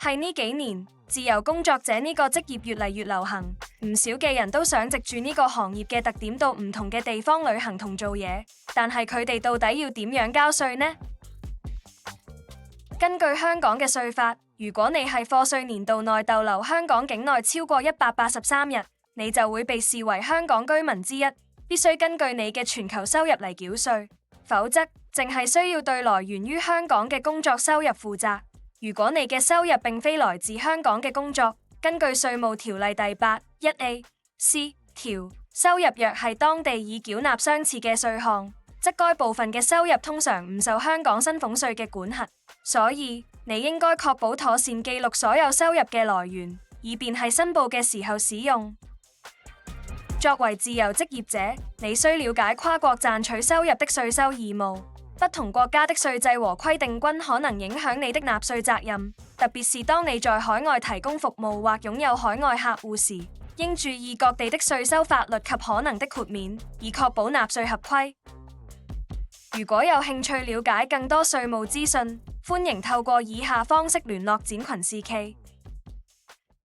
係呢幾年，自由工作者呢個職業越嚟越流行，唔少嘅人都想藉住呢個行業嘅特點到唔同嘅地方旅行同做嘢，但係佢哋到底要點樣交稅呢？根據香港嘅稅法，如果你係課稅年度內逗留香港境內超過183日，你就會被視為香港居民之一，必須根據你嘅全球收入嚟繳稅，否則淨係需要對來源於香港嘅工作收入負責。如果你嘅收入並非來自香港嘅工作，根據稅務條例第8(1)(a)(c) 條，收入若係當地已繳納相似嘅稅項，則該部分嘅收入通常唔受香港薪俸稅嘅管轄。所以你應該確保妥善記錄所有收入嘅來源，以便喺申報嘅時候使用。作為自由職業者，你需了解跨國賺取收入的稅收義務。不同國家的稅制和規定均可能影響你的納稅責任，特別是當你在海外提供服務或擁有海外客戶時，應注意各地的稅收法律及可能的豁免，以確保納稅合規。如果有興趣了解更多稅務資訊，歡迎透過以下方式聯絡展群士 K。